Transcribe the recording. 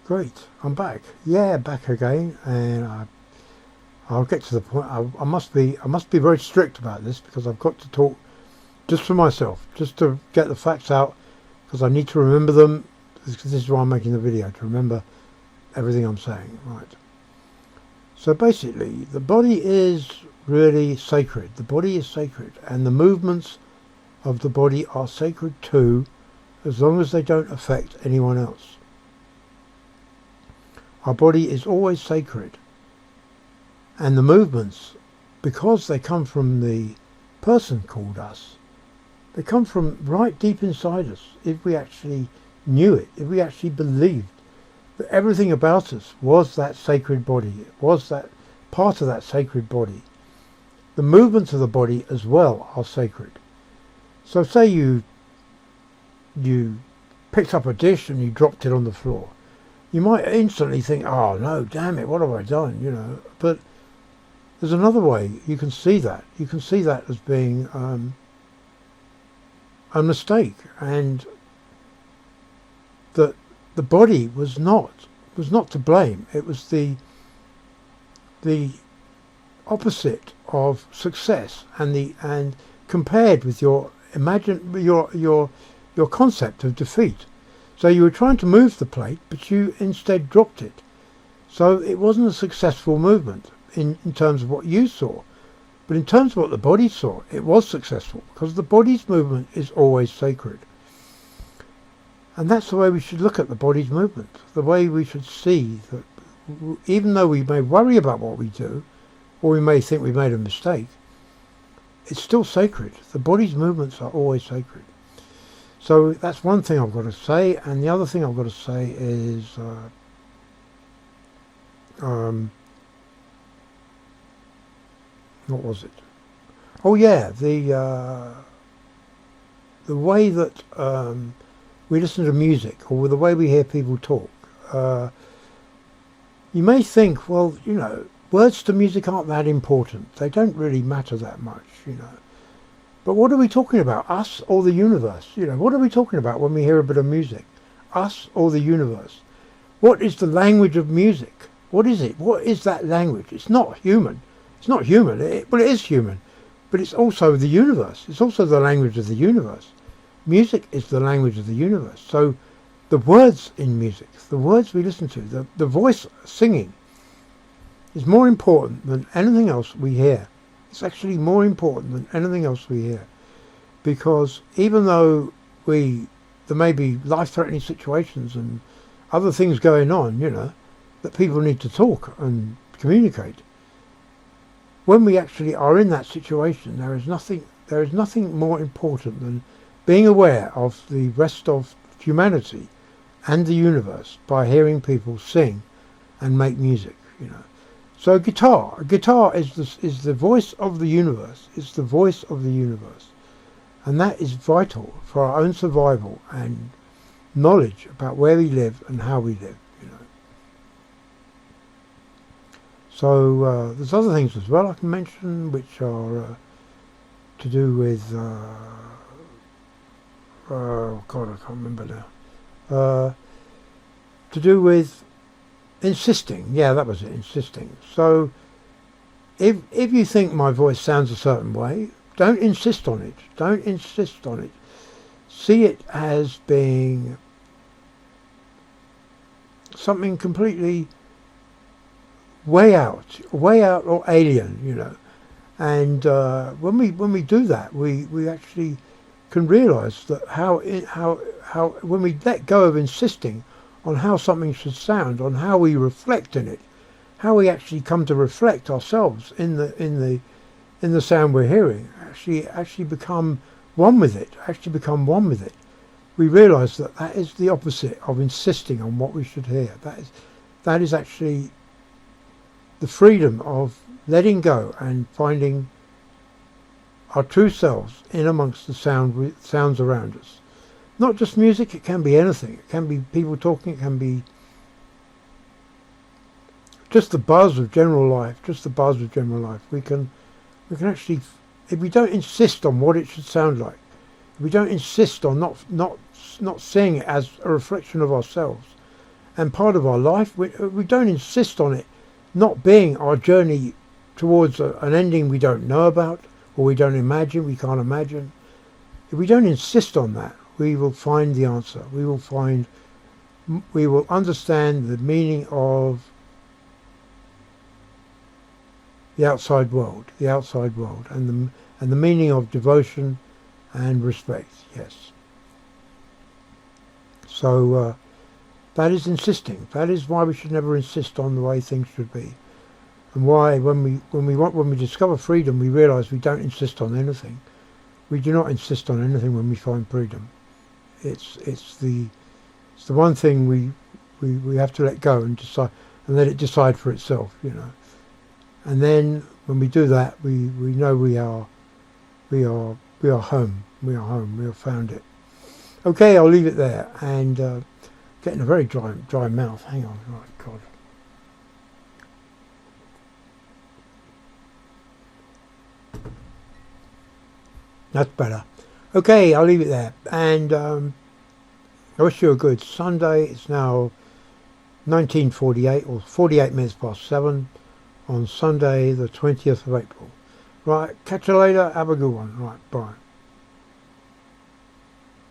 Great, I'm back. Yeah, back again, and I'll get to the point. I must be very strict about this because I've got to talk just for myself, just to get the facts out, because I need to remember them. This is why I'm making the video, to remember everything I'm saying. Right. So basically, the body is really sacred. The body is sacred, and the movements of the body are sacred too, as long as they don't affect anyone else. Our body is always sacred, and the movements, because they come from the person called us, they come from right deep inside us. If we actually knew it, if we actually believed that everything about us was that sacred body, it was that part of that sacred body, the movements of the body as well are sacred. So say you picked up a dish and you dropped it on the floor. You might instantly think, oh no, damn it, what have I done, you know. But there's another way you can see that. You can see that as being a mistake, and that the body was not to blame. It was the opposite of success, and compared with your concept of defeat. So you were trying to move the plate, but you instead dropped it. So it wasn't a successful movement in terms of what you saw. But in terms of what the body saw, it was successful, because the body's movement is always sacred. And that's the way we should look at the body's movement. The way we should see that even though we may worry about what we do, or we may think we made a mistake, it's still sacred. The body's movements are always sacred. So that's one thing I've got to say, and the other thing I've got to say is what was it? Oh yeah, the way that we listen to music, or the way we hear people talk. You may think, well, you know, words to music aren't that important. They don't really matter that much, you know. But what are we talking about? Us or the universe? You know, what are we talking about when we hear a bit of music? Us or the universe? What is the language of music? What is it? What is that language? It's not human. It's not human. Well, it is human. But it's also the universe. It's also the language of the universe. Music is the language of the universe. So the words in music, the words we listen to, the voice singing is more important than anything else we hear. It's actually more important than anything else we hear. Because even though there may be life-threatening situations and other things going on, you know, that people need to talk and communicate, when we actually are in that situation, there is nothing more important than being aware of the rest of humanity and the universe by hearing people sing and make music, you know. So a guitar is the voice of the universe. It's the voice of the universe, and that is vital for our own survival and knowledge about where we live and how we live, you know. So there's other things as well I can mention, which are to do with oh God, I can't remember now. To do with insisting. Yeah, that was it, insisting. So if you think my voice sounds a certain way, don't insist on it. Don't insist on it. See it as being something completely way out or alien, you know. And when we do that, we actually can realise that how when we let go of insisting on how something should sound, on how we reflect in it, how we actually come to reflect ourselves in the sound we're hearing, actually become one with it. We realise that is the opposite of insisting on what we should hear. That is actually the freedom of letting go and finding our true selves in amongst the sounds around us. Not just music, it can be anything. It can be people talking, it can be just the buzz of general life, We can actually, if we don't insist on what it should sound like, if we don't insist on not seeing it as a reflection of ourselves, and part of our life. We don't insist on it not being our journey towards an ending we don't know about, or we don't imagine, we can't imagine. If we don't insist on that, we will find the answer. We will understand the meaning of the outside world, and the meaning of devotion and respect. Yes. So that is insisting. That is why we should never insist on the way things should be, and why when we discover freedom, we realise we don't insist on anything. We do not insist on anything when we find freedom. It's the one thing we have to let go and decide, and let it decide for itself, you know. And then when we do that, we know we are home. We are home. We have found it. Okay, I'll leave it there. And getting a very dry mouth. Hang on. Right, God. That's better. Okay, I'll leave it there. And I wish you a good Sunday. It's now 19:48, or 48 minutes past 7 on Sunday the 20th of April. Right, catch you later. Have a good one. Right, bye.